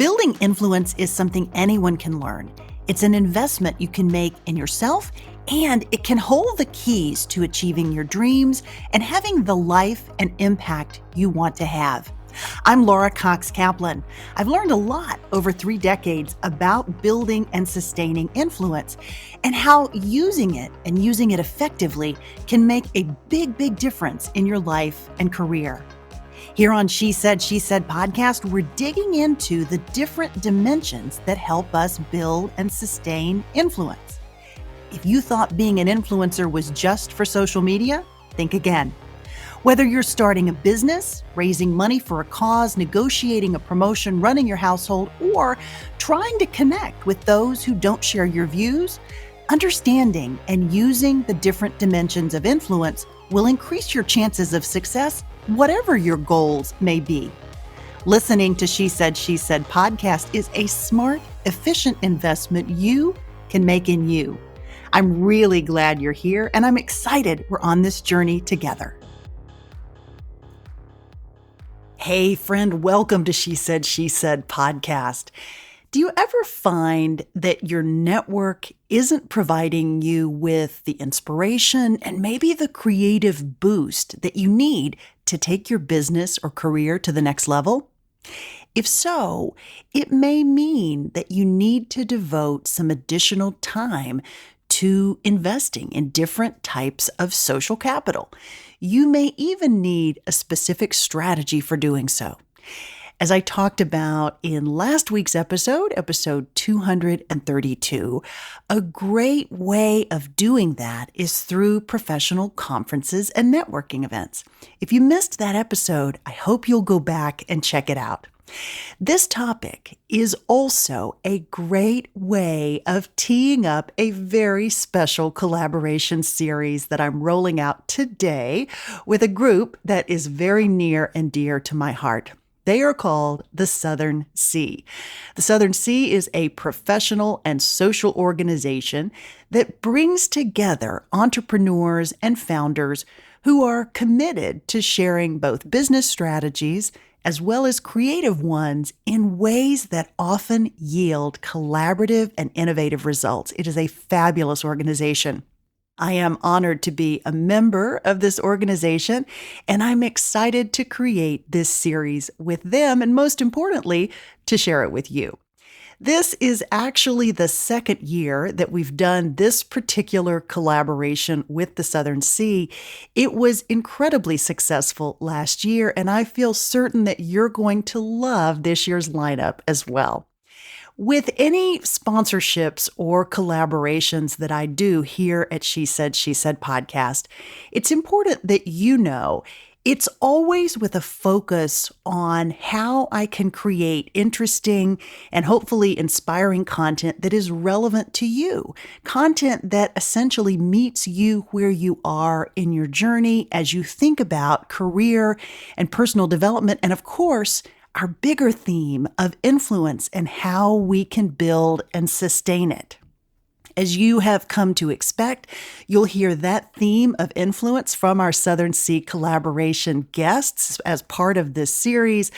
Building influence is something anyone can learn. It's an investment you can make in yourself, and it can hold the keys to achieving your dreams and having the life and impact you want to have. I'm Laura Cox Kaplan. I've learned a lot over 3 decades about building and sustaining influence and how using it effectively can make a big difference in your life and career. Here on She Said podcast, we're digging into the different dimensions that help us build and sustain influence. If you thought being an influencer was just for social media, think again. Whether you're starting a business, raising money for a cause, negotiating a promotion, running your household, or trying to connect with those who don't share your views, understanding and using the different dimensions of influence will increase your chances of success, whatever your goals may be. Listening to She Said podcast is a smart, efficient investment you can make in you. I'm really glad you're here, and I'm excited we're on this journey together. Hey friend, welcome to She Said podcast. Do you ever find that your network isn't providing you with the inspiration and maybe the creative boost that you need to take your business or career to the next level? If so, it may mean that you need to devote some additional time to investing in different types of social capital. You may even need a specific strategy for doing so. As I talked about in last week's episode 232, a great way of doing that is through professional conferences and networking events. If you missed that episode, I hope you'll go back and check it out. This topic is also a great way of teeing up a very special collaboration series that I'm rolling out today with a group that is very near and dear to my heart. They are called the Southern C. The Southern C is a professional and social organization that brings together entrepreneurs and founders who are committed to sharing both business strategies as well as creative ones in ways that often yield collaborative and innovative results. It is a fabulous organization. I am honored to be a member of this organization, and I'm excited to create this series with them, and most importantly, to share it with you. This is actually the second year that we've done this particular collaboration with the Southern C. It was incredibly successful last year, and I feel certain that you're going to love this year's lineup as well. With any sponsorships or collaborations that I do here at She Said podcast, it's important that you know it's always with a focus on how I can create interesting and hopefully inspiring content that is relevant to you. Content that essentially meets you where you are in your journey as you think about career and personal development, and of course, our bigger theme of influence and how we can build and sustain it. As you have come to expect, you'll hear that theme of influence from our Southern C collaboration guests as part of this series.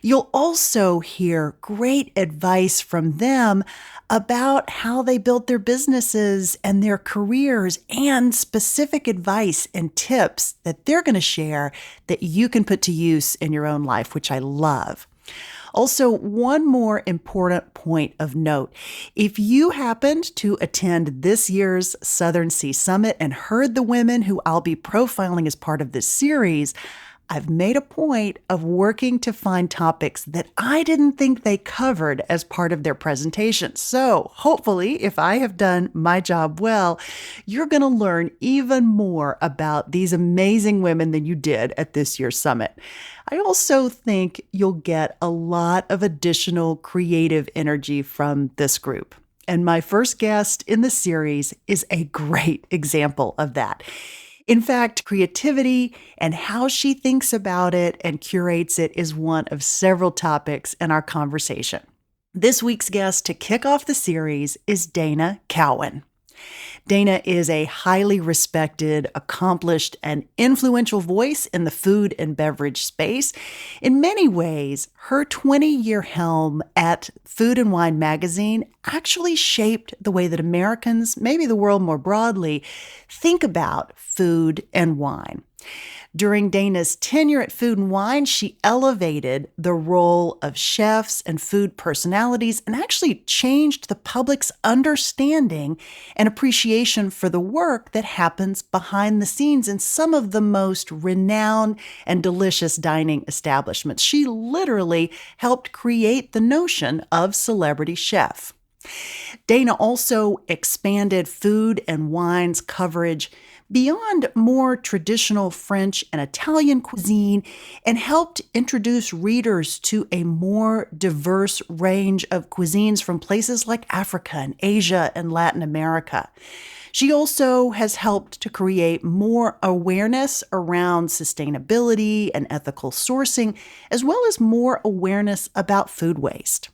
You'll also hear great advice from them about how they built their businesses and their careers, and specific advice and tips that they're going to share that you can put to use in your own life, which I love. Also, one more important point of note. If you happened to attend this year's Southern C Summit and heard the women who I'll be profiling as part of this series, I've made a point of working to find topics that I didn't think they covered as part of their presentation. So hopefully, if I have done my job well, you're going to learn even more about these amazing women than you did at this year's summit. I also think you'll get a lot of additional creative energy from this group. And my first guest in the series is a great example of that. In fact, creativity and how she thinks about it and curates it is one of several topics in our conversation. This week's guest to kick off the series is Dana Cowin. Dana is a highly respected, accomplished, and influential voice in the food and beverage space. In many ways, her 20-year helm at Food and Wine magazine actually shaped the way that Americans, maybe the world more broadly, think about food and wine. During Dana's tenure at Food and Wine, she elevated the role of chefs and food personalities and actually changed the public's understanding and appreciation for the work that happens behind the scenes in some of the most renowned and delicious dining establishments. She literally helped create the notion of celebrity chef. Dana also expanded Food and Wine's coverage beyond more traditional French and Italian cuisine and helped introduce readers to a more diverse range of cuisines from places like Africa and Asia and Latin America. She also has helped to create more awareness around sustainability and ethical sourcing, as well as more awareness about food waste.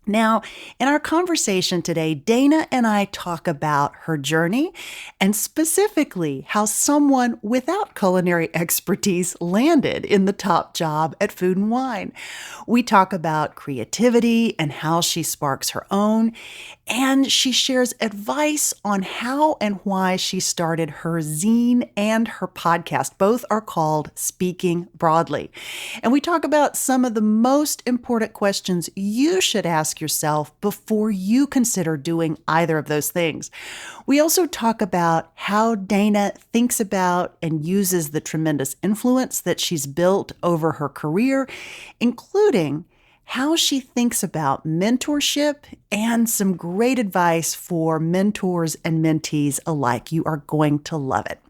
Now, in our conversation today, Dana and I talk about her journey and specifically how someone without culinary expertise landed in the top job at Food and Wine. We talk about creativity and how she sparks her own, and she shares advice on how and why she started her zine and her podcast. Both are called Speaking Broadly. And we talk about some of the most important questions you should ask yourself before you consider doing either of those things. We also talk about how Dana thinks about and uses the tremendous influence that she's built over her career, including how she thinks about mentorship and some great advice for mentors and mentees alike. You are going to love it.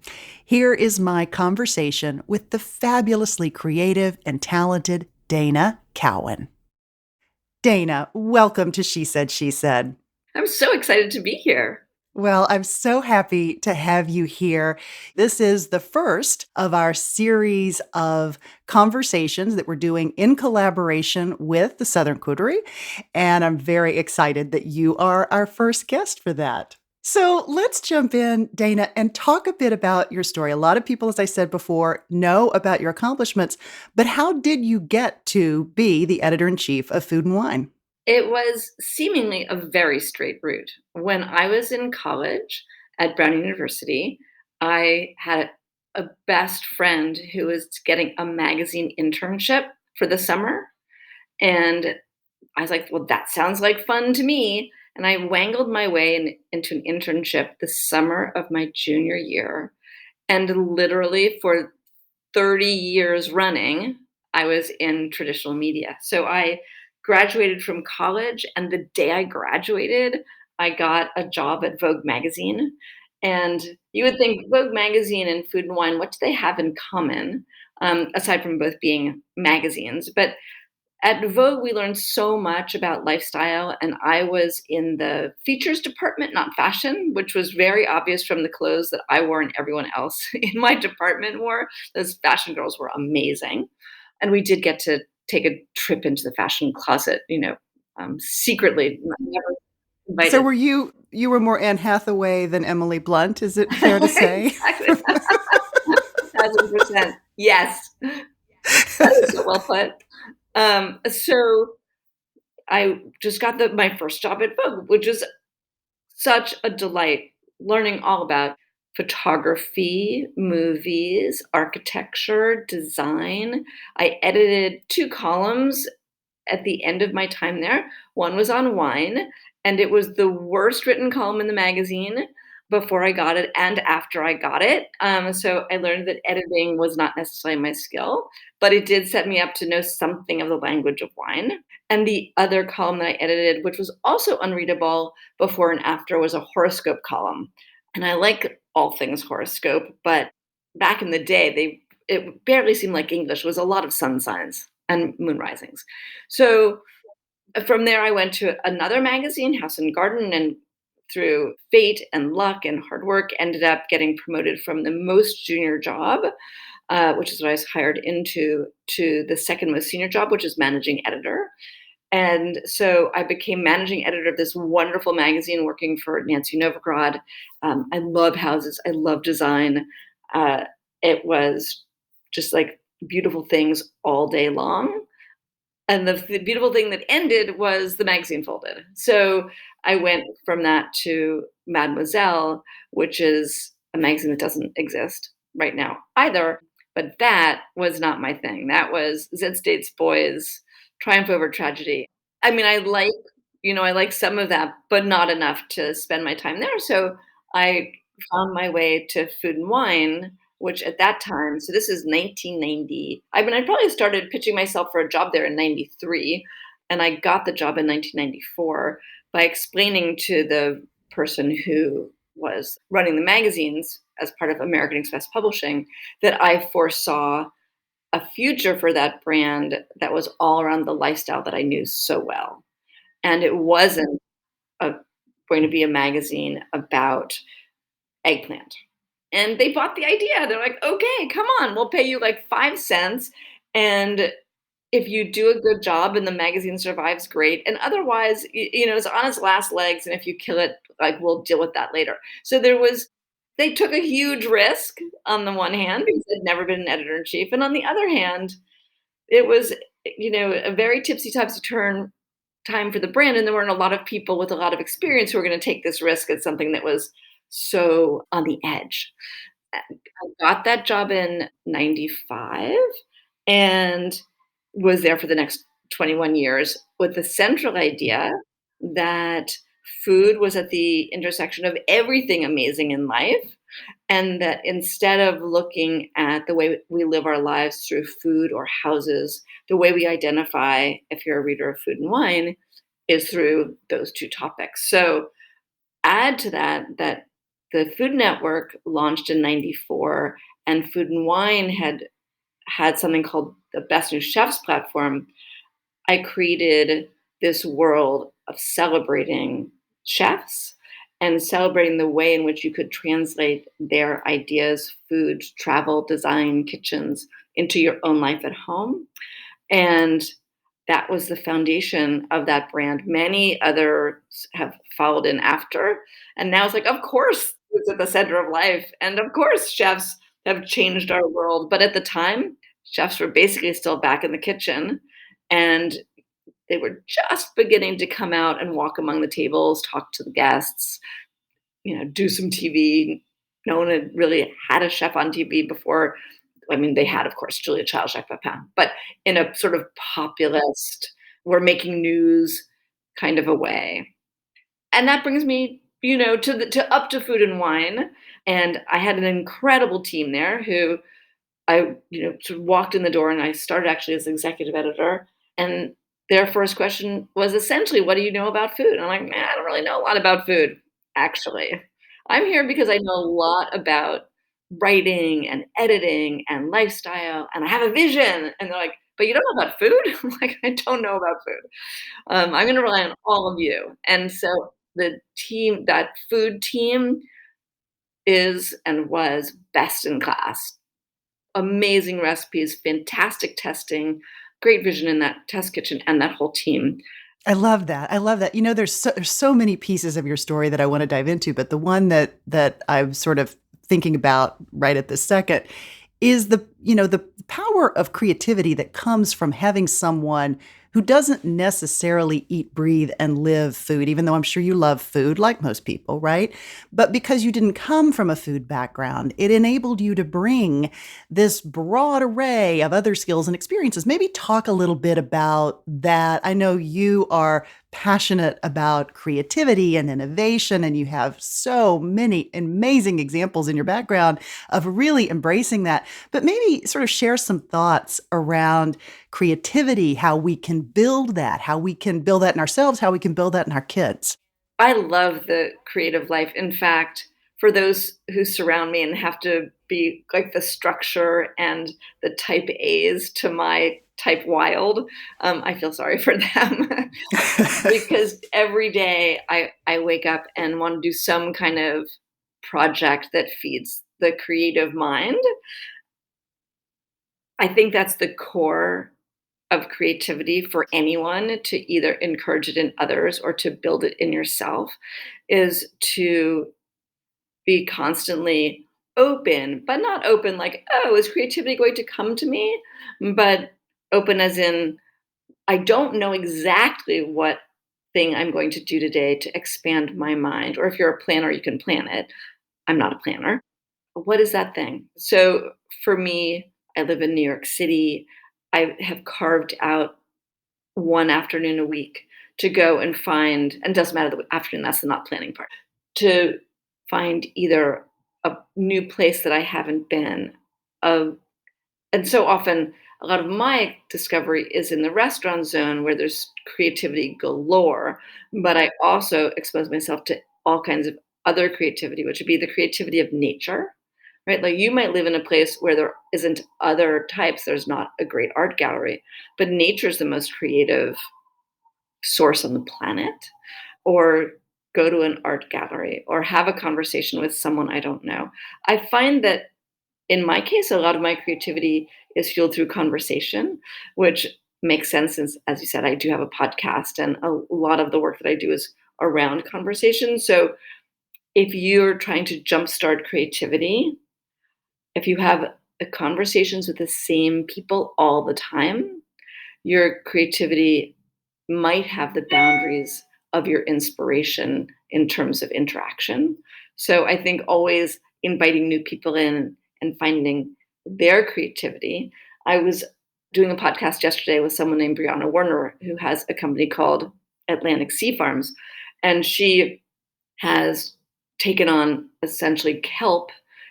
Here is my conversation with the fabulously creative and talented Dana Cowin. Dana, welcome to She Said, She Said. I'm so excited to be here. Well, I'm so happy to have you here. This is the first of our series of conversations that we're doing in collaboration with the Southern Coterie, and I'm very excited that you are our first guest for that. So let's jump in, Dana, and talk a bit about your story. A lot of people, as I said before, know about your accomplishments, but how did you get to be the editor-in-chief of Food and Wine? It was seemingly a very straight route. When I was in college at Brown University, I had a best friend who was getting a magazine internship for the summer. And I was like, well, that sounds like fun to me. And I wangled my way into an internship the summer of my junior year. And literally for 30 years running, I was in traditional media. So I graduated from college, and the day I graduated, I got a job at Vogue magazine. And you would think Vogue magazine and Food and Wine, what do they have in common, aside from both being magazines? But at Vogue, we learned so much about lifestyle, and I was in the features department, not fashion, which was very obvious from the clothes that I wore and everyone else in my department wore. Those fashion girls were amazing. And we did get to take a trip into the fashion closet, secretly, never So invited. you were more Anne Hathaway than Emily Blunt, is it fair to say? Exactly. 1,000%. Yes. That is so well put. So I just got my first job at Vogue, which was such a delight, learning all about photography, movies, architecture, design. I edited 2 columns at the end of my time there. One was on wine, and it was the worst written column in the magazine before I got it and after I got it. So I learned that editing was not necessarily my skill, but it did set me up to know something of the language of wine. And the other column that I edited, which was also unreadable before and after, was a horoscope column. And I like all things horoscope, but back in the day, it barely seemed like English. It was a lot of sun signs and moon risings. So from there, I went to another magazine, House and Garden, and through fate and luck and hard work, ended up getting promoted from the most junior job, which is what I was hired into, to the second most senior job, which is managing editor. And so I became managing editor of this wonderful magazine working for Nancy Novograd. I love houses. I love design. Uh, it was just like beautiful things all day long. And the beautiful thing that ended was the magazine folded. So I went from that to Mademoiselle, which is a magazine that doesn't exist right now either. But that was not my thing. That was Z States Boys, Triumph Over Tragedy. I mean, I like some of that, but not enough to spend my time there. So I found my way to Food and Wine, which at that time, so this is 1990. I mean, I probably started pitching myself for a job there in 93, and I got the job in 1994 by explaining to the person who was running the magazines as part of American Express Publishing that I foresaw a future for that brand that was all around the lifestyle that I knew so well. And it wasn't a, going to be a magazine about eggplant. And they bought the idea. They're like, okay, come on, we'll pay you like 5 cents. And if you do a good job and the magazine survives, great. And otherwise, it's on its last legs. And if you kill it, like we'll deal with that later. So they took a huge risk on the one hand because I'd never been an editor in chief. And on the other hand, it was, a very tipsy topsy turn time for the brand. And there weren't a lot of people with a lot of experience who were going to take this risk at something that was so on the edge. I got that job in 95 and was there for the next 21 years with the central idea that food was at the intersection of everything amazing in life. And that instead of looking at the way we live our lives through food or houses, the way we identify, if you're a reader of Food and Wine, is through those two topics. So add to that the Food Network launched in 94 and Food and Wine had something called the Best New Chefs platform. I created this world of celebrating chefs and celebrating the way in which you could translate their ideas, food, travel, design, kitchens into your own life at home. And that was the foundation of that brand. Many others have followed in after. And now it's like, of course, it's at the center of life. And of course, chefs have changed our world. But at the time, chefs were basically still back in the kitchen. And they were just beginning to come out and walk among the tables, talk to the guests, do some TV. No one had really had a chef on TV before. I mean, they had, of course, Julia Child, Jacques Pepin, but in a sort of populist, we're making news kind of a way. And that brings me, to up to Food and Wine. And I had an incredible team there who I, sort of walked in the door and I started actually as executive editor. And their first question was essentially, what do you know about food? And I'm like, man, I don't really know a lot about food, actually. I'm here because I know a lot about writing and editing and lifestyle, and I have a vision. And they're like, but you don't know about food? I'm like, I don't know about food. I'm going to rely on all of you. And so that food team is and was best in class. Amazing recipes, fantastic testing, great vision in that test kitchen and that whole team. I love that. I love that. There's so many pieces of your story that I want to dive into, but the one that I'm sort of thinking about right at this second is the power of creativity that comes from having someone who doesn't necessarily eat, breathe, and live food, even though I'm sure you love food like most people, right? But because you didn't come from a food background, it enabled you to bring this broad array of other skills and experiences. Maybe talk a little bit about that. I know you are passionate about creativity and innovation, and you have so many amazing examples in your background of really embracing that. But maybe sort of share some thoughts around creativity, how we can build that, how we can build that in ourselves, how we can build that in our kids. I love the creative life. In fact, for those who surround me and have to be like the structure and the type A's to my type wild, I feel sorry for them because every day I wake up and want to do some kind of project that feeds the creative mind. I think that's the core of creativity for anyone to either encourage it in others or to build it in yourself is to be constantly open, but not open like, oh, is creativity going to come to me? But open as in, I don't know exactly what thing I'm going to do today to expand my mind. Or if you're a planner, you can plan it. I'm not a planner. What is that thing? So for me, I live in New York City. I have carved out one afternoon a week to go and find, and it doesn't matter the afternoon, that's the not planning part, to find either a new place that I haven't been, a and so often, a lot of my discovery is in the restaurant zone where there's creativity galore, but I also expose myself to all kinds of other creativity, which would be the creativity of nature, right? Like you might live in a place where there isn't other types, there's not a great art gallery, but nature is the most creative source on the planet, or go to an art gallery, or have a conversation with someone I don't know. I find that in my case, a lot of my creativity is fueled through conversation, which makes sense since, as you said, I do have a podcast and a lot of the work that I do is around conversation. So if you're trying to jumpstart creativity, if you have conversations with the same people all the time, your creativity might have the boundaries of your inspiration in terms of interaction. So I think always inviting new people in and finding their creativity. I was doing a podcast yesterday with someone named Brianna Warner, who has a company called Atlantic Sea Farms. And she has taken on essentially kelp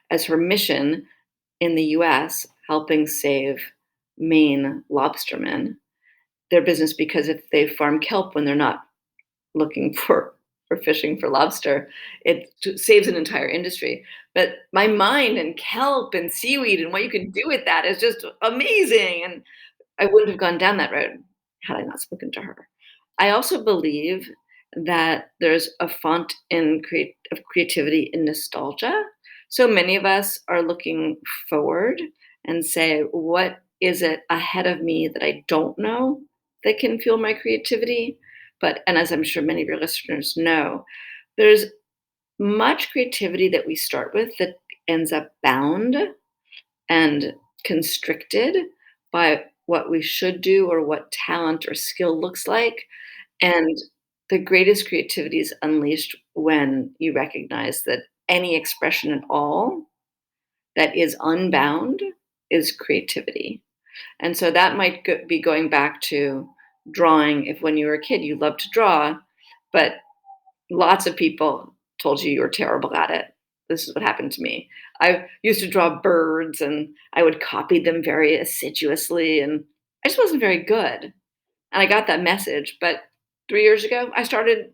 as her mission in the US, helping save Maine lobstermen, their business, because if they farm kelp when they're not looking for fishing for lobster, it saves an entire industry. But my mind and kelp and seaweed and what you can do with that is just amazing. And I wouldn't have gone down that road had I not spoken to her. I also believe that there's a font of creativity in nostalgia. So many of us are looking forward and say, what is it ahead of me that I don't know that can fuel my creativity? But, and as I'm sure many of your listeners know, there's much creativity that we start with that ends up bound and constricted by what we should do or what talent or skill looks like. And the greatest creativity is unleashed when you recognize that any expression at all that is unbound is creativity. And so that might be going back to drawing. If when you were a kid you loved to draw, but lots of people told you were terrible at it. This is what happened to me. I used to draw birds and I would copy them very assiduously, and I just wasn't very good. And I got that message. But 3 years ago, I started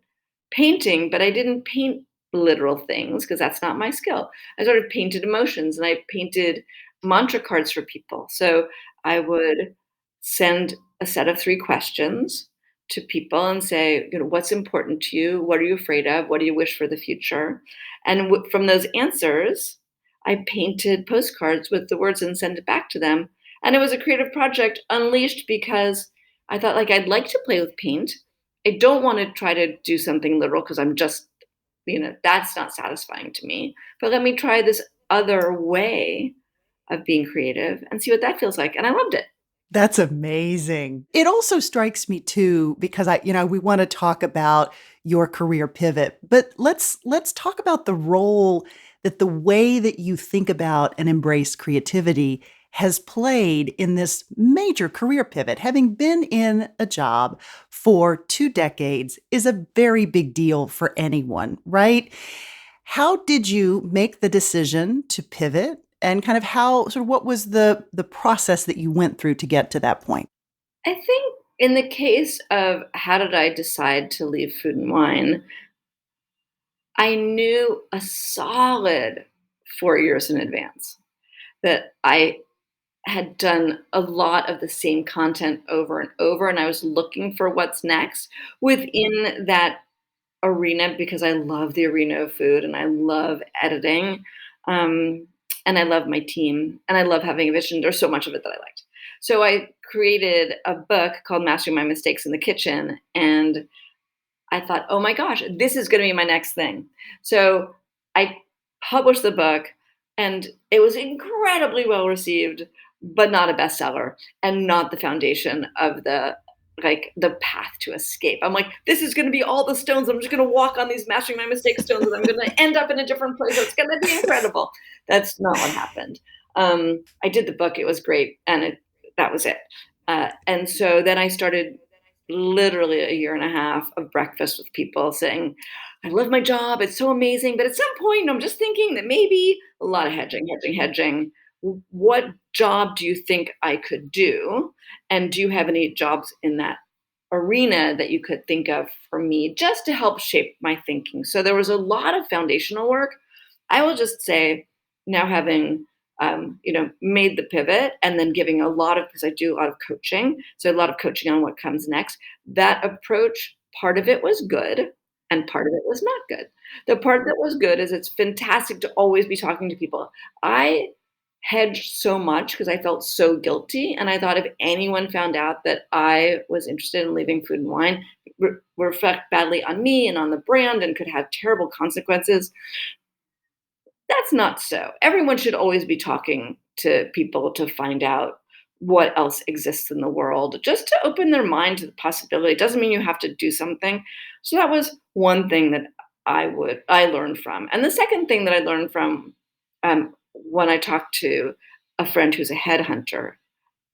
painting, but I didn't paint literal things because that's not my skill. I sort of painted emotions and I painted mantra cards for people. So I would send a set of 3 questions to people and say, what's important to you? What are you afraid of? What do you wish for the future? And from those answers, I painted postcards with the words and sent it back to them. And it was a creative project unleashed because I thought, like, I'd like to play with paint. I don't want to try to do something literal because I'm just, that's not satisfying to me. But let me try this other way of being creative and see what that feels like. And I loved it. That's amazing. It also strikes me too, because we want to talk about your career pivot, but let's talk about the role that the way that you think about and embrace creativity has played in this major career pivot. Having been in a job for 2 decades is a very big deal for anyone, right? How did you make the decision to pivot, and kind of what was the process that you went through to get to that point? I think in the case of how did I decide to leave food and wine, I knew a solid 4 years in advance that I had done a lot of the same content over and over, and I was looking for what's next within that arena because I love the arena of food and I love editing. Um, and I love my team and I love having a vision. There's so much of it that I liked. So I created a book called Mastering My Mistakes in the Kitchen, and I thought, "Oh my gosh, this is gonna be my next thing." So I published the book, and it was incredibly well received, but not a bestseller and not the foundation of the path to escape. I'm like, "This is gonna be all the stones. I'm just gonna walk on these mastering my mistake stones, and I'm gonna end up in a different place. It's gonna be incredible." That's not what happened. I did the book, it was great, and that was it. And so then I started literally a year and a half of breakfast with people saying, "I love my job. It's so amazing. But at some point, I'm just thinking that maybe a lot of hedging, hedging, hedging. What job do you think I could do? And do you have any jobs in that arena that you could think of for me just to help shape my thinking?" So there was a lot of foundational work. I will just say, now having made the pivot and then giving a lot of, because I do a lot of coaching, so a lot of coaching on what comes next. That approach, part of it was good and part of it was not good. The part that was good is it's fantastic to always be talking to people. I hedged so much because I felt so guilty, and I thought if anyone found out that I was interested in leaving Food and Wine, it would reflect badly on me and on the brand and could have terrible consequences. That's not so. Everyone should always be talking to people to find out what else exists in the world, just to open their mind to the possibility. It doesn't mean you have to do something. So that was one thing that I learned from. And the second thing that I learned from, when I talked to a friend who's a headhunter,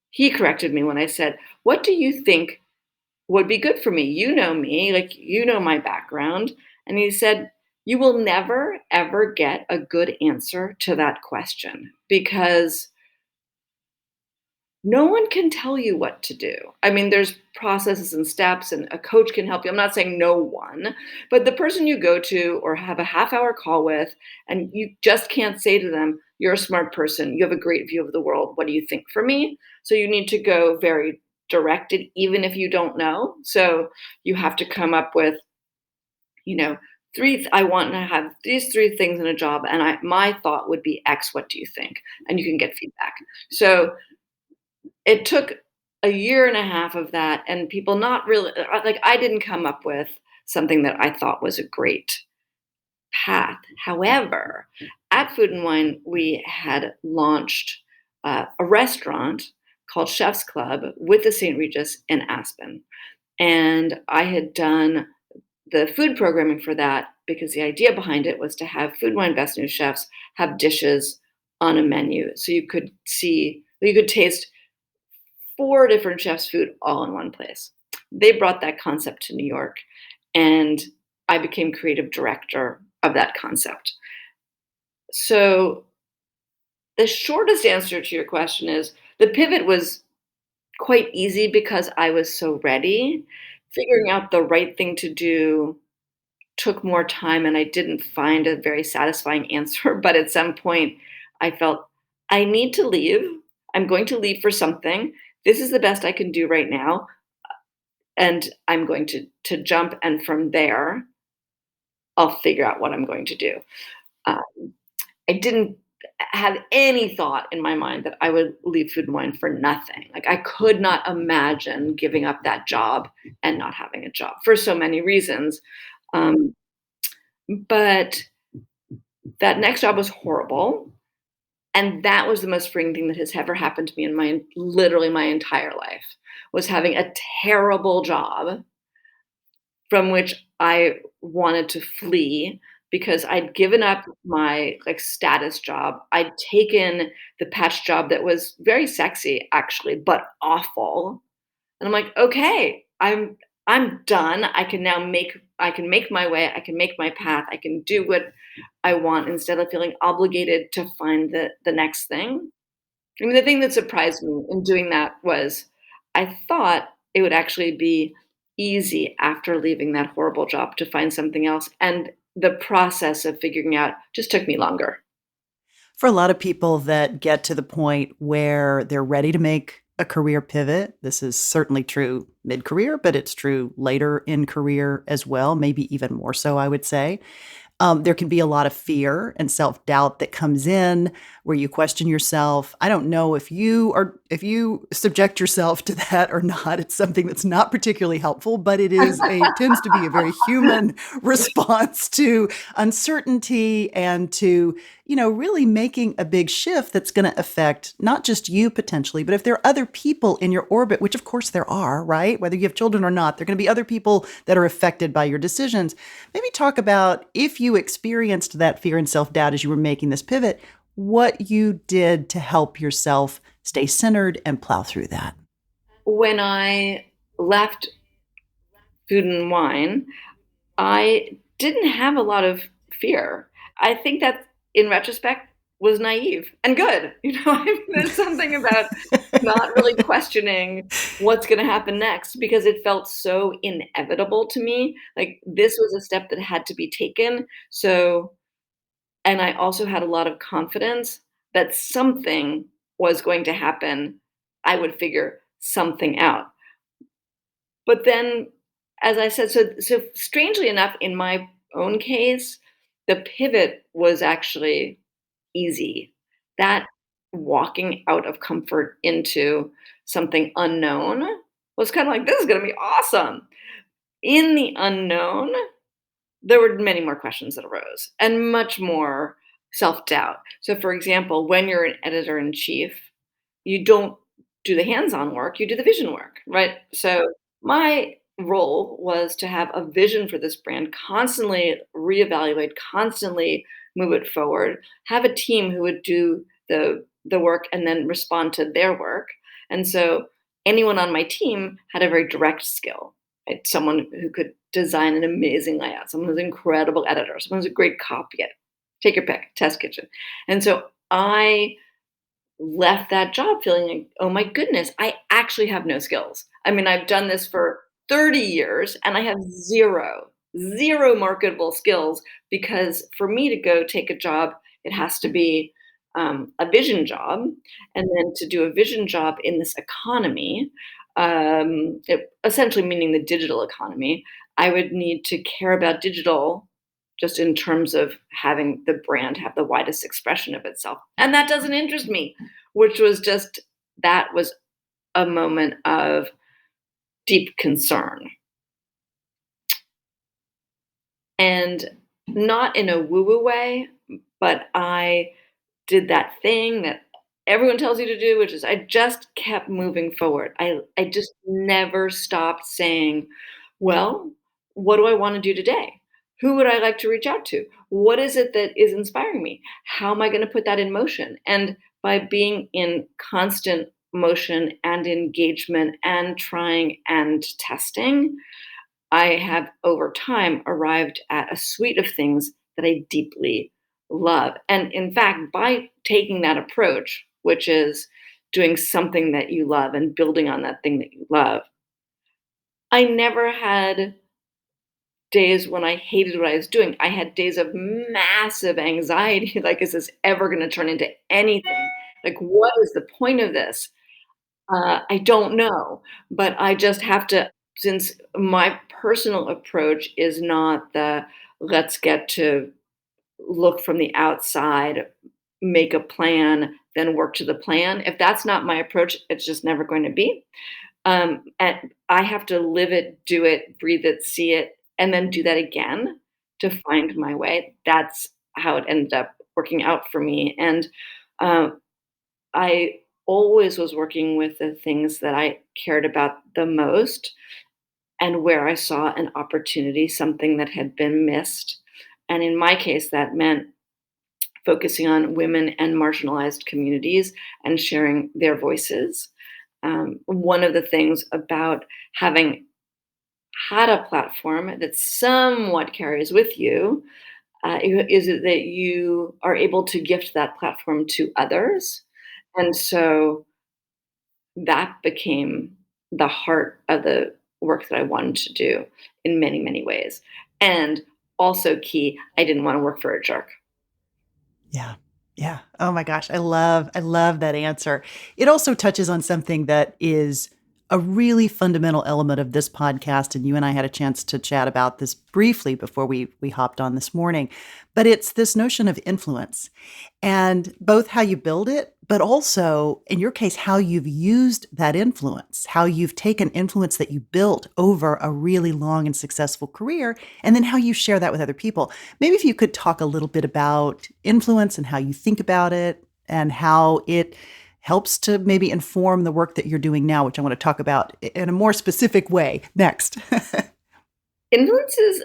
he corrected me when I said, "What do you think would be good for me? You know me, like, you know my background." And he said, "You will never, ever get a good answer to that question because no one can tell you what to do." I mean, there's processes and steps, and a coach can help you. I'm not saying no one, but the person you go to or have a half-hour call with, and you just can't say to them, "You're a smart person. You have a great view of the world. What do you think for me?" So you need to go very directed, even if you don't know. So you have to come up with, you know, I want to have these three things in a job, and my thought would be X. What do you think? And you can get feedback. So it took a year and a half of that, and people not really like, I didn't come up with something that I thought was a great path. However, at Food and Wine, we had launched a restaurant called Chef's Club with the St. Regis in Aspen. And I had done the food programming for that because the idea behind it was to have Food and Wine Best New Chefs have dishes on a menu. So you could taste four different chefs' food all in one place. They brought that concept to New York, and I became creative director of that concept. So the shortest answer to your question is the pivot was quite easy because I was so ready. Figuring out the right thing to do took more time, and I didn't find a very satisfying answer. But at some point, I felt I need to leave. I'm going to leave for something. This is the best I can do right now, and I'm going to jump. And from there, I'll figure out what I'm going to do. Uh, I didn't have any thought in my mind that I would leave Food and Wine for nothing. Like, I could not imagine giving up that job and not having a job for so many reasons. Um, but that next job was horrible. And that was the most freeing thing that has ever happened to me in my literally my entire life, was having a terrible job from which I wanted to flee because I'd given up my, like, status job. I'd taken the patch job that was very sexy actually, but awful. And I'm like, "Okay, I'm done. I can make my way. I can make my path. I can do what I want instead of feeling obligated to find the next thing." I mean, the thing that surprised me in doing that was I thought it would actually be easy after leaving that horrible job to find something else, and the process of figuring out just took me longer. For a lot of people that get to the point where they're ready to make a career pivot, this is certainly true mid-career, but it's true later in career as well, maybe even more so, I would say. There can be a lot of fear and self-doubt that comes in where you question yourself. I don't know if you subject yourself to that or not. It's something that's not particularly helpful, but tends to be a very human response to uncertainty and to, really making a big shift that's going to affect not just you potentially, but if there are other people in your orbit, which of course there are, right? Whether you have children or not, there are going to be other people that are affected by your decisions. Maybe talk about if you experienced that fear and self doubt as you were making this pivot, what you did to help yourself stay centered and plow through that. When I left Food and Wine, I didn't have a lot of fear. I think that in retrospect was naive and good. I mean, there's something about not really questioning what's going to happen next because it felt so inevitable to me. Like this was a step that had to be taken. So, and I also had a lot of confidence that something was going to happen. I would figure something out. But then, as I said, so strangely enough, in my own case, the pivot was actually easy. That walking out of comfort into something unknown was kind of like, this is going to be awesome. In the unknown, there were many more questions that arose and much more self doubt. So, for example, when you're an editor in chief, you don't do the hands on work, you do the vision work, right? So, my role was to have a vision for this brand, constantly reevaluate, constantly move it forward, have a team who would do the work and then respond to their work. And so anyone on my team had a very direct skill, right? Someone who could design an amazing layout, someone who's an incredible editor, someone who's a great copy editor. Take your pick, test kitchen. And so I left that job feeling like, oh my goodness, I actually have no skills. I mean, I've done this for 30 years and I have zero marketable skills because for me to go take a job, it has to be a vision job. And then to do a vision job in this economy, essentially meaning the digital economy, I would need to care about digital just in terms of having the brand have the widest expression of itself. And that doesn't interest me, which was just, that was a moment of deep concern. And not in a woo woo way, but I did that thing that everyone tells you to do, which is I just kept moving forward. I just never stopped saying, well, what do I want to do today? Who would I like to reach out to? What is it that is inspiring me? How am I going to put that in motion? And by being in constant motion and engagement and trying and testing, I have over time arrived at a suite of things that I deeply love. And in fact, by taking that approach, which is doing something that you love and building on that thing that you love, I never had days when I hated what I was doing. I had days of massive anxiety like, is this ever going to turn into anything? Like, what is the point of this? I don't know, but I just have to, since my personal approach is not the let's get to look from the outside, make a plan, then work to the plan. If that's not my approach, it's just never going to be. And I have to live it, do it, breathe it, see it, and then do that again to find my way. That's how it ended up working out for me. And uh, I always was working with the things that I cared about the most and where I saw an opportunity, something that had been missed. And in my case, that meant focusing on women and marginalized communities and sharing their voices. One of the things about having had a platform that somewhat carries with you is that you are able to gift that platform to others. And so that became the heart of the work that I wanted to do in many, many ways. And also key, I didn't want to work for a jerk. Yeah. Yeah. Oh my gosh. I love that answer. It also touches on something that is a really fundamental element of this podcast, and you and I had a chance to chat about this briefly before we hopped on this morning, but it's this notion of influence and both how you build it, but also, in your case, how you've used that influence, how you've taken influence that you built over a really long and successful career, and then how you share that with other people. Maybe if you could talk a little bit about influence and how you think about it and how it helps to maybe inform the work that you're doing now, which I want to talk about in a more specific way next. Influences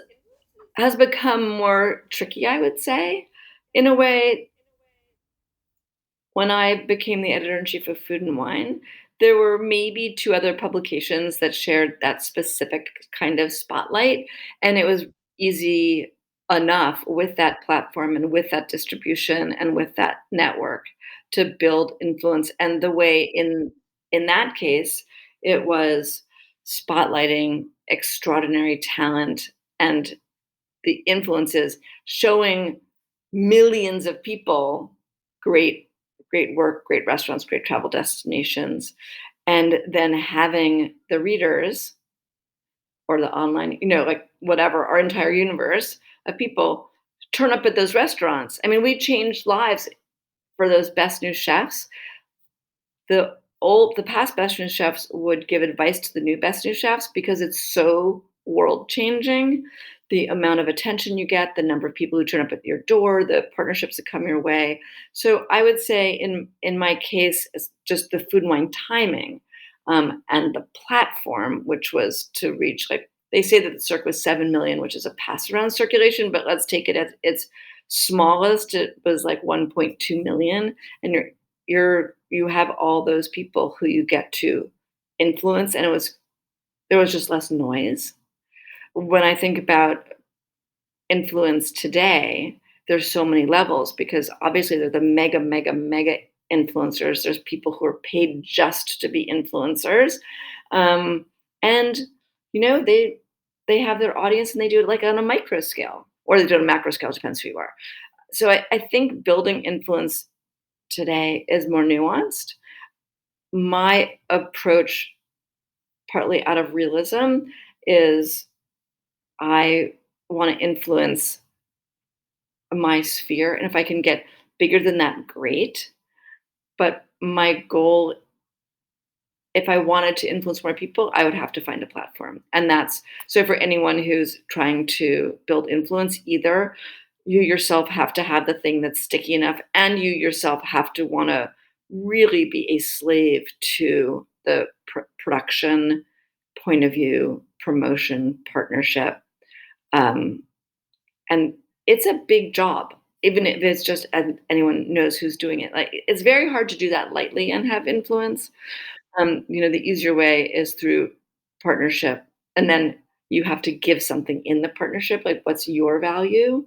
has become more tricky, I would say. In a way, when I became the editor-in-chief of Food and Wine, there were maybe 2 other publications that shared that specific kind of spotlight, and it was easy enough with that platform and with that distribution and with that network to build influence. And the way in that case, it was spotlighting extraordinary talent and the influences, showing millions of people great work, great restaurants, great travel destinations, and then having the readers or the online, like whatever, our entire universe of people turn up at those restaurants. I mean, we changed lives for those best new chefs. The past best new chefs would give advice to the new best new chefs because it's so world changing. The amount of attention you get, the number of people who turn up at your door, the partnerships that come your way. So I would say in my case, it's just the Food and Wine timing, and the platform, which was to reach, like they say that the circ was 7 million, which is a pass around circulation, but let's take it at its smallest. It was like 1.2 million, and you have all those people who you get to influence, and there was just less noise. When I think about influence today, there's so many levels because obviously they're the mega, mega, mega influencers. There's people who are paid just to be influencers, and they have their audience and they do it like on a micro scale, or they do it on a macro scale. Depends who you are. So I think building influence today is more nuanced. My approach, partly out of realism, is I want to influence my sphere. And if I can get bigger than that, great. But my goal, if I wanted to influence more people, I would have to find a platform. And that's so for anyone who's trying to build influence, either you yourself have to have the thing that's sticky enough, and you yourself have to want to really be a slave to the production point of view, promotion, partnership. Um, and it's a big job, even if it's just anyone knows who's doing it. Like it's very hard to do that lightly and have influence. The easier way is through partnership, and then you have to give something in the partnership, like what's your value,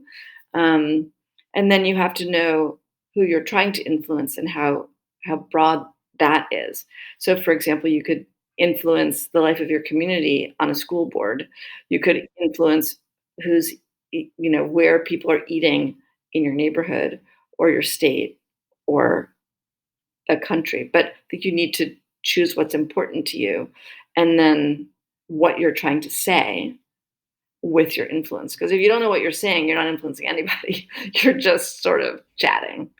um, and then you have to know who you're trying to influence and how broad that is. So, for example, you could influence the life of your community on a school board. You could influence who's where people are eating in your neighborhood or your state or a country. But I think you need to choose what's important to you and then what you're trying to say with your influence. Because if you don't know what you're saying, you're not influencing anybody. You're just sort of chatting.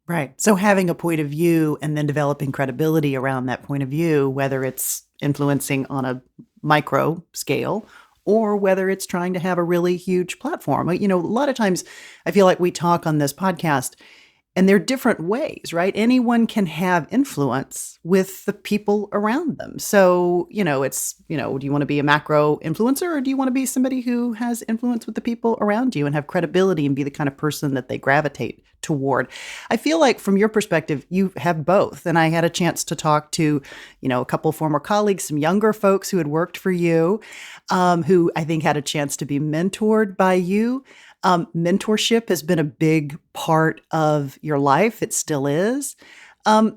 Right. So having a point of view and then developing credibility around that point of view, whether it's influencing on a micro scale or whether it's trying to have a really huge platform. A lot of times I feel like we talk on this podcast and they're different ways, right? Anyone can have influence with the people around them. So, it's, do you want to be a macro influencer or do you want to be somebody who has influence with the people around you and have credibility and be the kind of person that they gravitate toward? I feel like from your perspective, you have both. And I had a chance to talk to, a couple of former colleagues, some younger folks who had worked for you, who I think had a chance to be mentored by you. Mentorship has been a big part of your life. It still is.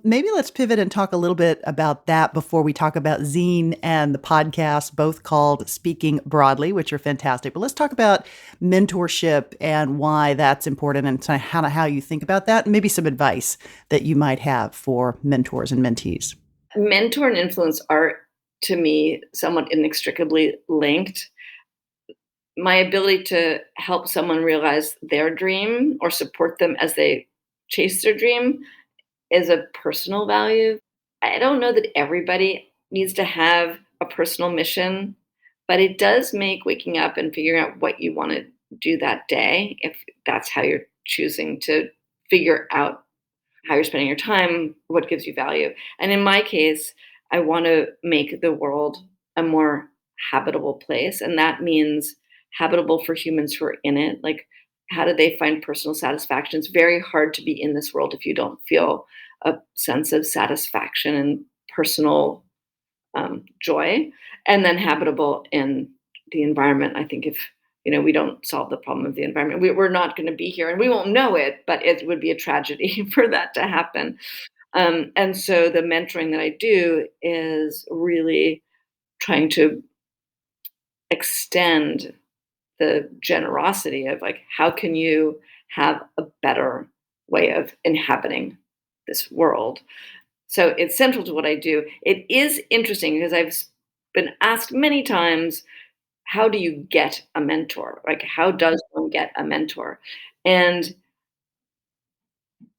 Maybe let's pivot and talk a little bit about that before we talk about Zine and the podcast, both called Speaking Broadly, which are fantastic. But let's talk about mentorship and why that's important and how you think about that, and maybe some advice that you might have for mentors and mentees. Mentor and influence are, to me, somewhat inextricably linked. My ability to help someone realize their dream or support them as they chase their dream is a personal value. I don't know that everybody needs to have a personal mission, but it does make waking up and figuring out what you want to do that day, if that's how you're choosing to figure out how you're spending your time, what gives you value. And in my case, I want to make the world a more habitable place. And that means habitable for humans who are in it. Like, how do they find personal satisfaction? It's very hard to be in this world if you don't feel a sense of satisfaction and personal joy, and then habitable in the environment. I think if we don't solve the problem of the environment, we're not going to be here, and we won't know it. But it would be a tragedy for that to happen. And so the mentoring that I do is really trying to extend the generosity of, like, how can you have a better way of inhabiting this world. So it's central to what I do. It is interesting because been asked many times, how do you get a mentor? Like, how does one get a mentor? And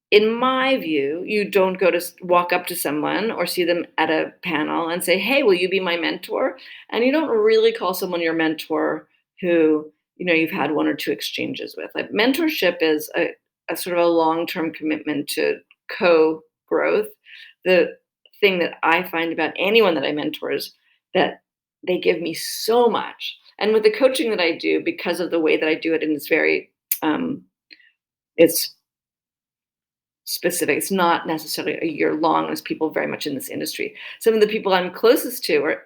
in my view, you don't go to walk up to someone or see them at a panel and say, "Hey, will you be my mentor?" And you don't really call someone your mentor who you've had one or two exchanges with. Like, mentorship is a sort of a long-term commitment to co-growth. The thing that I find about anyone that I mentor is that they give me so much. And with the coaching that I do, because of the way that I do it, and it's very it's specific. It's not necessarily a year long, as people very much in this industry. Some of the people I'm closest to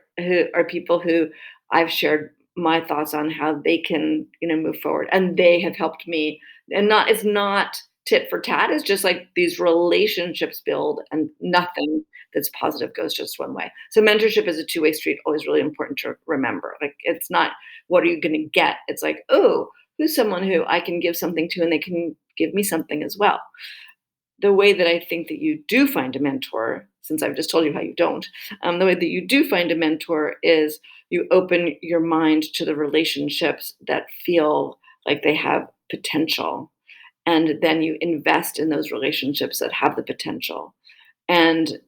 are people who I've shared my thoughts on how they can, move forward, and they have helped me. And it's not tit for tat. It's just like these relationships build, and nothing that's positive goes just one way. So mentorship is a two-way street. Always really important to remember. Like, it's not what are you going to get. It's like, oh, who's someone who I can give something to, and they can give me something as well. The way that I think that you do find a mentor, since I've just told you how you don't, the way that you do find a mentor is you open your mind to the relationships that feel like they have potential. And then you invest in those relationships that have the potential. And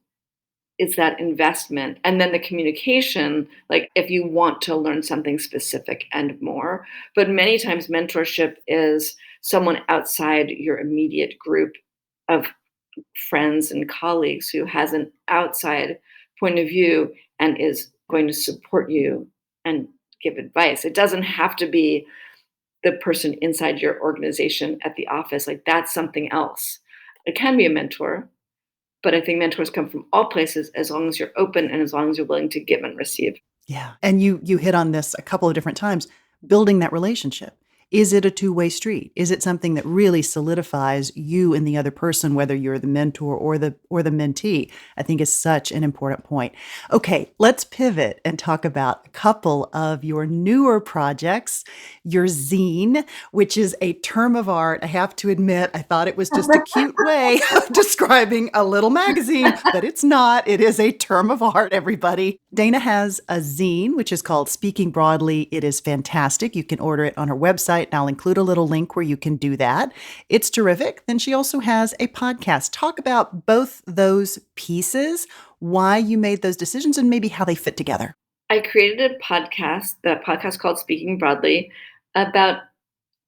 it's that investment. And then the communication, like, if you want to learn something specific and more. But many times, mentorship is someone outside your immediate group of friends and colleagues who has an outside point of view and is going to support you and give advice. It doesn't have to be the person inside your organization at the office. Like, that's something else. It can be a mentor, but I think mentors come from all places as long as you're open and as long as you're willing to give and receive. Yeah, and you hit on this a couple of different times, building that relationship. Is it a two-way street? Is it something that really solidifies you and the other person, whether you're the mentor or the mentee? I think is such an important point. Okay, let's pivot and talk about a couple of your newer projects. Your zine, which is a term of art. I have to admit, I thought it was just a cute way of describing a little magazine, but it's not. It is a term of art, everybody. Dana has a zine, which is called Speaking Broadly. It is fantastic. You can order it on her website, and I'll include a little link where you can do that. It's terrific. Then she also has a podcast. Talk about both those pieces, why you made those decisions, and maybe how they fit together. I created that podcast called Speaking Broadly, about,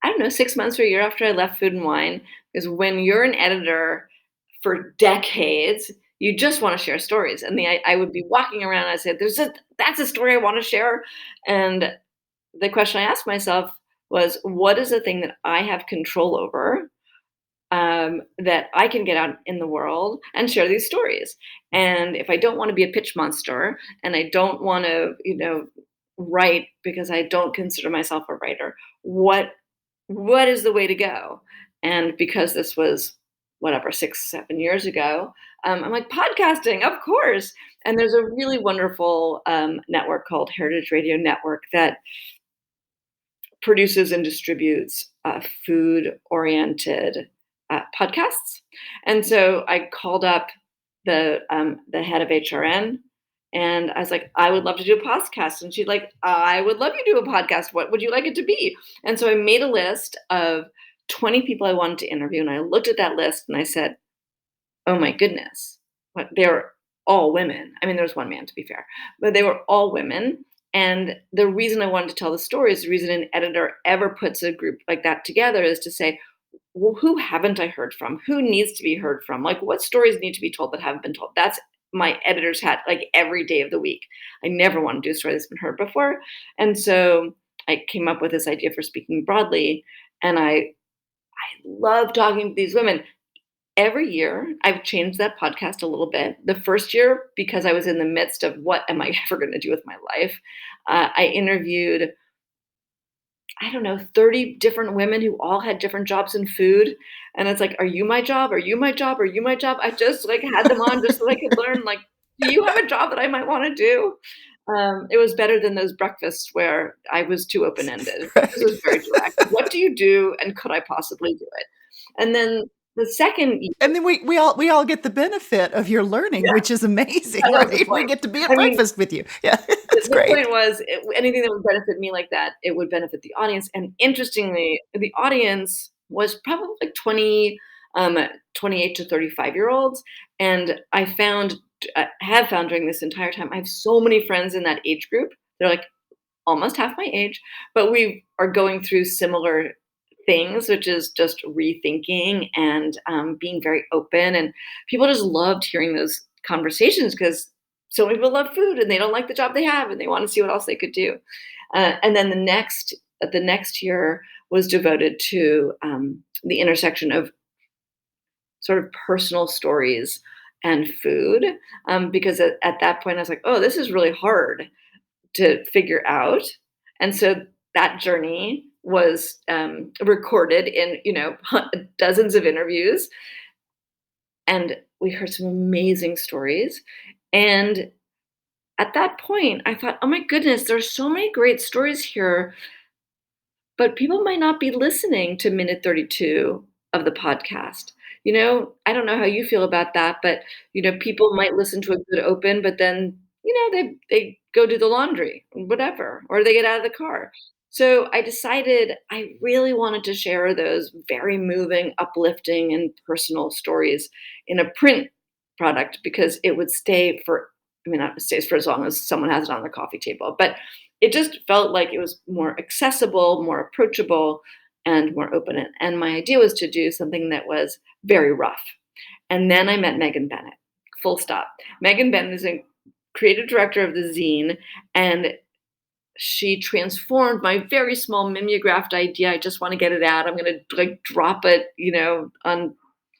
I don't know, 6 months or a year after I left Food and Wine. Because when you're an editor for decades, you just want to share stories. And I would be walking around and I said, that's a story I want to share. And the question I asked myself was, what is the thing that I have control over, that I can get out in the world and share these stories? And if I don't want to be a pitch monster, and I don't want to, write because I don't consider myself a writer, what is the way to go? And because this was whatever 6-7 years ago, I'm like, podcasting, of course. And there's a really wonderful network called Heritage Radio Network that produces and distributes food oriented podcasts. And so I called up the head of HRN. And I was like, I would love to do a podcast. And she's like, I would love you to do a podcast. What would you like it to be? And so I made a list of 20 people I wanted to interview. And I looked at that list and I said, oh my goodness, but they're all women. I mean, there was one man, to be fair, but they were all women. And the reason I wanted to tell the story is the reason an editor ever puts a group like that together is to say, well, who haven't I heard from? Who needs to be heard from? Like, what stories need to be told that haven't been told? That's my editor's hat, like every day of the week. I never want to do a story that's been heard before. And so I came up with this idea for speaking broadly. And I love talking to these women. Every year, I've changed that podcast a little bit. The first year, because I was in the midst of what am I ever going to do with my life, I interviewed, I don't know, 30 different women who all had different jobs in food. And it's like, are you my job? Are you my job? Are you my job? I just like had them on just so I could learn, like, do you have a job that I might want to do? It was better than those breakfasts where I was too open ended. This was very Right. direct. What do you do? And could I possibly do it? And then the second And then we all get the benefit of your learning, yeah, which is amazing, that was the right? We point. get to be at I mean, breakfast with you. Yeah, that's the great. point was anything that would benefit me like that, it would benefit the audience. And interestingly, the audience was probably like um, 28 to 35-year olds. And I have found during this entire time, I have so many friends in that age group. They're like almost half my age, but we are going through similar things, which is just rethinking and being very open. And people just loved hearing those conversations because so many people love food and they don't like the job they have and they want to see what else they could do. And then the next year was devoted to the intersection of sort of personal stories and food, because at that point I was like, oh, this is really hard to figure out. And so that journey was recorded in, dozens of interviews. And we heard some amazing stories. And at that point, I thought, oh my goodness, there's so many great stories here, but people might not be listening to minute 32 of the podcast. I don't know how you feel about that, but people might listen to a good open, but then, they go do the laundry, whatever, or they get out of the car. So I decided I really wanted to share those very moving, uplifting, and personal stories in a print product because it would stay for, I mean, not stays for as long as someone has it on their coffee table, but it just felt like it was more accessible, more approachable, and more open. And my idea was to do something that was very rough. And then I met Megan Bennett. Full stop. Megan Bennett is a creative director of the zine, and she transformed my very small mimeographed idea. I just want to get it out. I'm going to like drop it, on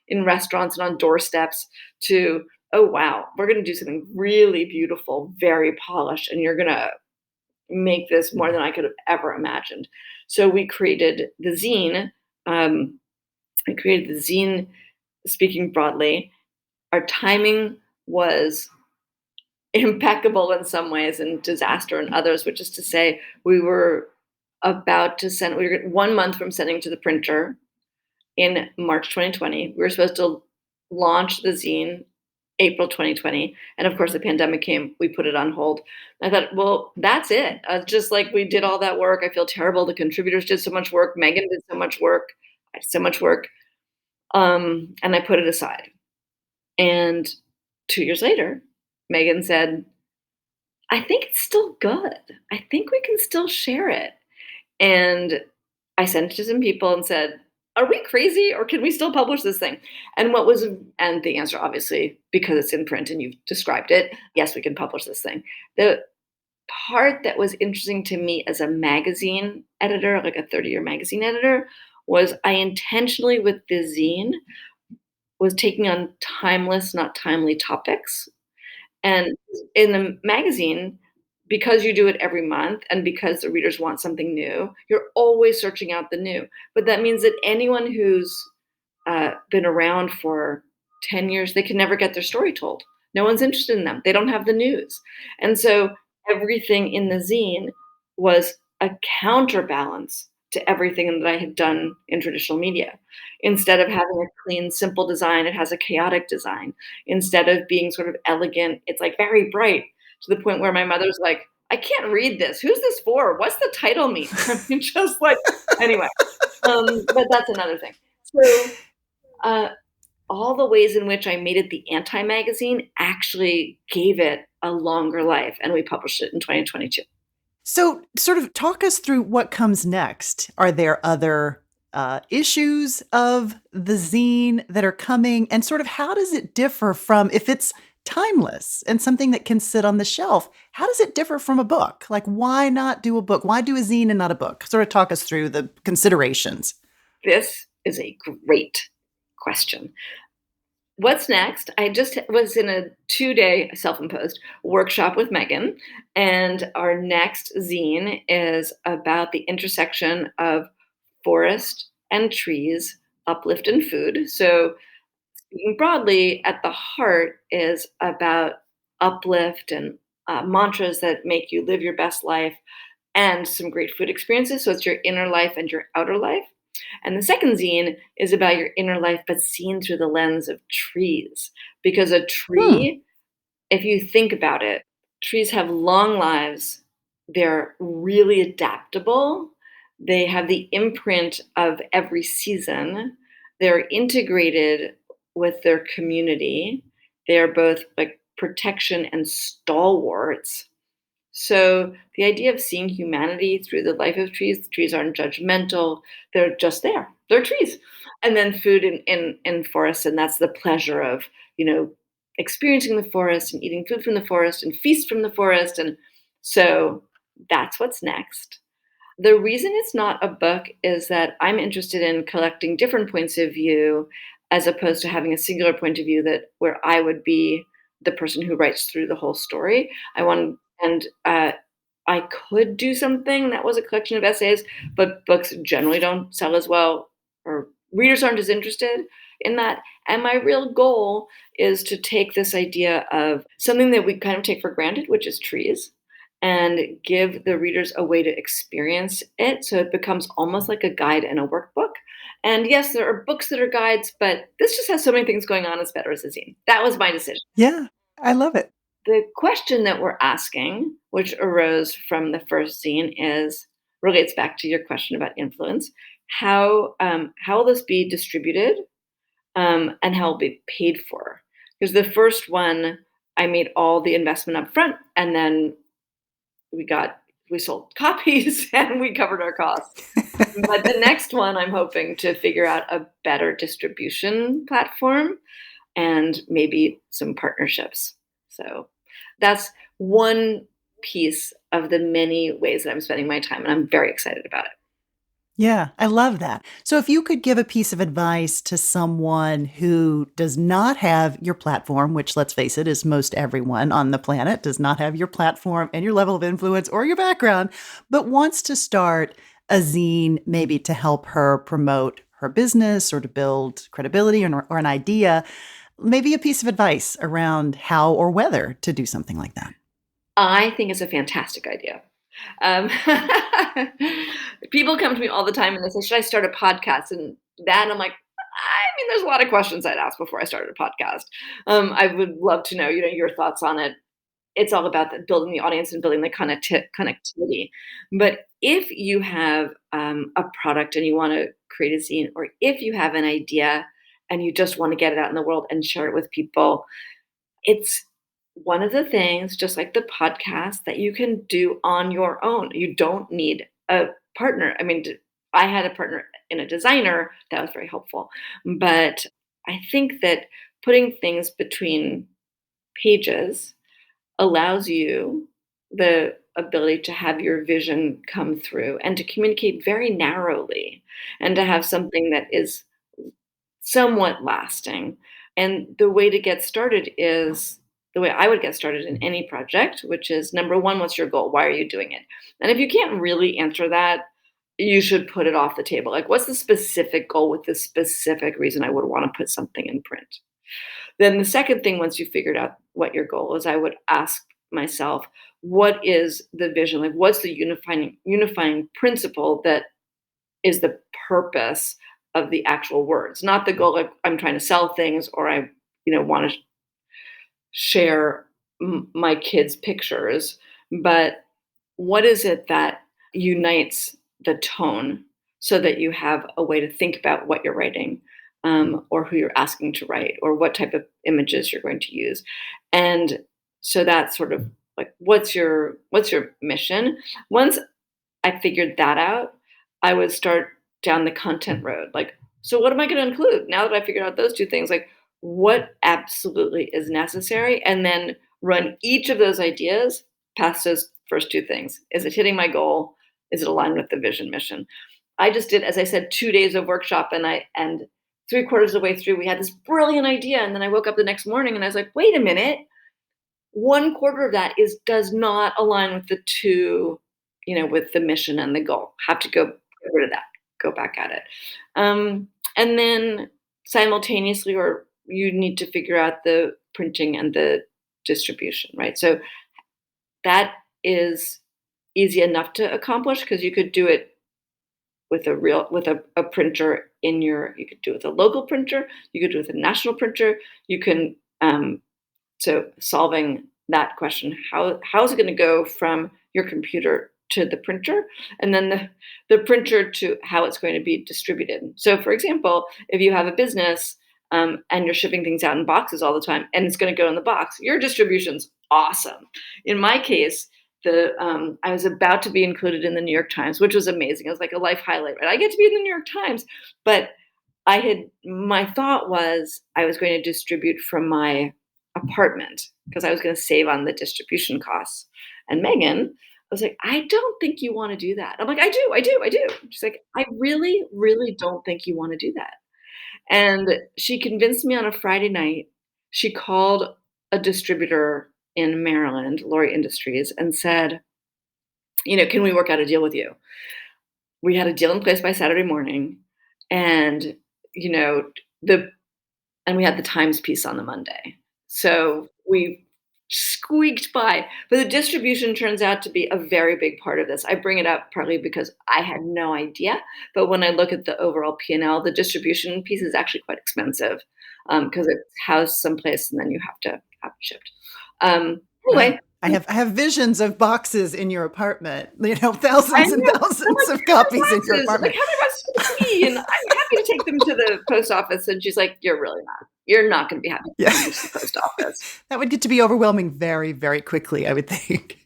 in restaurants and on doorsteps to, oh wow, we're going to do something really beautiful, very polished, and you're going to make this more than I could have ever imagined. So we created the zine. I created the zine, speaking broadly. Our timing was impeccable in some ways and disaster in others, which is to say, we were 1 month from sending to the printer in March 2020. We were supposed to launch the zine April 2020. And of course, the pandemic came. We put it on hold. I thought, well, that's it. Just like we did all that work. I feel terrible. The contributors did so much work. Megan did so much work. I did so much work. And I put it aside. And 2 years later, Megan said, I think it's still good. I think we can still share it. And I sent it to some people and said, are we crazy or can we still publish this thing? And the answer, obviously, because it's in print and you've described it, yes, we can publish this thing. The part that was interesting to me as a magazine editor, like a 30-year magazine editor, was I intentionally with the zine was taking on timeless, not timely topics. And in the magazine, because you do it every month and because the readers want something new, you're always searching out the new. But that means that anyone who's been around for 10 years, they can never get their story told. No one's interested in them. They don't have the news. And so everything in the zine was a counterbalance to everything that I had done in traditional media. Instead of having a clean, simple design, it has a chaotic design. Instead of being sort of elegant, it's like very bright to the point where my mother's like, I can't read this. Who's this for? What's the title mean? I mean, just like, anyway, but that's another thing. So, uh, all the ways in which I made it the anti-magazine actually gave it a longer life, and we published it in 2022. So, sort of talk us through what comes next. Are there other issues of the zine that are coming? And sort of how does it differ from, if it's timeless and something that can sit on the shelf, how does it differ from a book? Like, why not do a book? Why do a zine and not a book? Sort of talk us through the considerations. This is a great question. What's next? I just was in a 2-day self-imposed workshop with Megan, and our next zine is about the intersection of forest and trees, uplift and food. So, speaking broadly, at the heart is about uplift and mantras that make you live your best life and some great food experiences. So, it's your inner life and your outer life. And the second zine is about your inner life, but seen through the lens of trees. Because a Hmm. tree, if you think about it, trees have long lives. They're really adaptable. They have the imprint of every season. They're integrated with their community. They are both like protection and stalwarts. So the idea of seeing humanity through the life of trees, the trees aren't judgmental, they're just there. They're trees. And then food in forests, and that's the pleasure of, you know, experiencing the forest and eating food from the forest and feast from the forest. And so that's what's next. The reason it's not a book is that I'm interested in collecting different points of view as opposed to having a singular point of view that where I would be the person who writes through the whole story. I want and I could do something that was a collection of essays, but books generally don't sell as well, or readers aren't as interested in that. And my real goal is to take this idea of something that we kind of take for granted, which is trees, and give the readers a way to experience it so it becomes almost like a guide and a workbook. And yes, there are books that are guides, but this just has so many things going on, it's better as a zine. That was my decision. Yeah, I love it. The question that we're asking, which arose from the first zine, is relates back to your question about influence. How will this be distributed, and how will it be paid for? Because the first one, I made all the investment up front, and then we sold copies and we covered our costs. But the next one, I'm hoping to figure out a better distribution platform and maybe some partnerships. So that's one piece of the many ways that I'm spending my time, and I'm very excited about it. Yeah, I love that. So if you could give a piece of advice to someone who does not have your platform, which let's face it, is most everyone on the planet, does not have your platform and your level of influence or your background, but wants to start a zine maybe to help her promote her business or to build credibility or an idea, maybe a piece of advice around how or whether to do something like that. I think it's a fantastic idea. Um, People come to me all the time and they say, "Should I start a podcast?" And I'm like, I mean, there's a lot of questions I'd ask before I started a podcast. I would love to know, your thoughts on it. It's all about building the audience and building the connectivity. But if you have a product and you want to create a zine, or if you have an idea and you just want to get it out in the world and share it with people, it's one of the things, just like the podcast, that you can do on your own. You don't need a partner. I mean, I had a partner in a designer that was very helpful. But I think that putting things between pages allows you the ability to have your vision come through and to communicate very narrowly and to have something that is somewhat lasting. And the way to get started is the way I would get started in any project, which is number one, what's your goal? Why are you doing it? And if you can't really answer that, you should put it off the table. Like, what's the specific goal with the specific reason I would want to put something in print? Then the second thing, once you figured out what your goal is, I would ask myself, what is the vision? Like, what's the unifying principle that is the purpose of the actual words, not the goal like I'm trying to sell things or I, want to share my kids' pictures, but what is it that unites the tone so that you have a way to think about what you're writing, or who you're asking to write, or what type of images you're going to use, and so that's sort of like what's your mission. Once I figured that out, I would start down the content road. Like, so what am I going to include now that I figured out those two things? Like, what absolutely is necessary? And then run each of those ideas past those first two things. Is it hitting my goal? Is it aligned with the vision mission? I just did, as I said, 2 days of workshop, and 3/4 of the way through, we had this brilliant idea. And then I woke up the next morning and I was like, wait a minute, 1/4 of that does not align with the two, with the mission and the goal. Have to go get rid of that, go back at it. And then simultaneously, or you need to figure out the printing and the distribution, right? So that is easy enough to accomplish because you could do it with a printer you could do it with a local printer, you could do it with a national printer, you can so solving that question, how is it going to go from your computer to the printer, and then the printer to how it's going to be distributed. So for example, if you have a business and you're shipping things out in boxes all the time and it's going to go in the box, your distribution's awesome. In my case, I was about to be included in the New York Times, which was amazing. It was like a life highlight, right? I get to be in the New York Times, but my thought was I was going to distribute from my apartment because I was going to save on the distribution costs. And Megan was like, I don't think you want to do that. I'm like, I do. She's like, I really, really don't think you want to do that. And she convinced me on a Friday night. She called a distributor in Maryland, Lori Industries, and said, can we work out a deal with you? We had a deal in place by Saturday morning, and and we had the Times piece on the Monday. So we squeaked by. But the distribution turns out to be a very big part of this. I bring it up partly because I had no idea. But when I look at the overall P&L, the distribution piece is actually quite expensive because it's housed someplace and then you have to have it shipped. Anyway. I have visions of boxes in your apartment, thousands and thousands of copies in your apartment. Like, how many boxes to me? And I'm happy to take them to the post office. And she's like, you're really not. You're not going to be happy to take them to the post office. That would get to be overwhelming very, very quickly, I would think.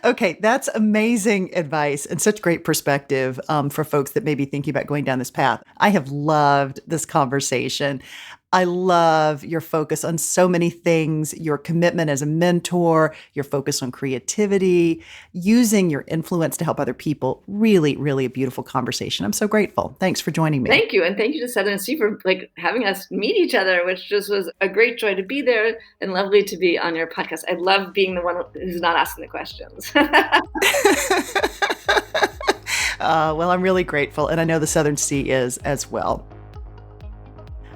Okay, that's amazing advice and such great perspective for folks that may be thinking about going down this path. I have loved this conversation. I love your focus on so many things, your commitment as a mentor, your focus on creativity, using your influence to help other people. Really, really a beautiful conversation. I'm so grateful. Thanks for joining me. Thank you. And thank you to Southern C for having us meet each other, which just was a great joy to be there and lovely to be on your podcast. I love being the one who's not asking the questions. Well, I'm really grateful. And I know the Southern C is as well.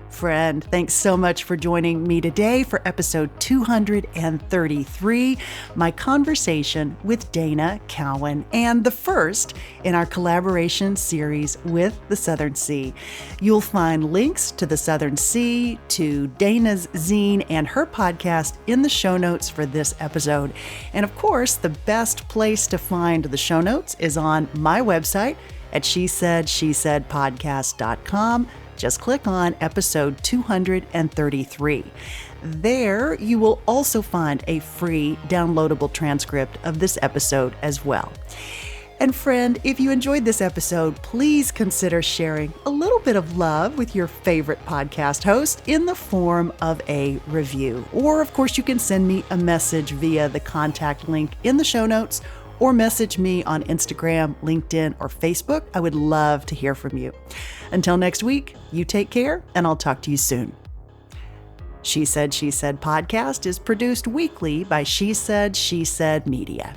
Friend, thanks so much for joining me today for episode 233, my conversation with Dana Cowin, and the first in our collaboration series with the Southern C. You'll find links to the Southern C, to Dana's zine, and her podcast in the show notes for this episode. And of course, the best place to find the show notes is on my website at shesaidpodcast.com. Just click on episode 233. There, you will also find a free downloadable transcript of this episode as well. And friend, if you enjoyed this episode, please consider sharing a little bit of love with your favorite podcast host in the form of a review. Or, of course, you can send me a message via the contact link in the show notes, or message me on Instagram, LinkedIn, or Facebook. I would love to hear from you. Until next week, you take care, and I'll talk to you soon. She Said podcast is produced weekly by She Said Media.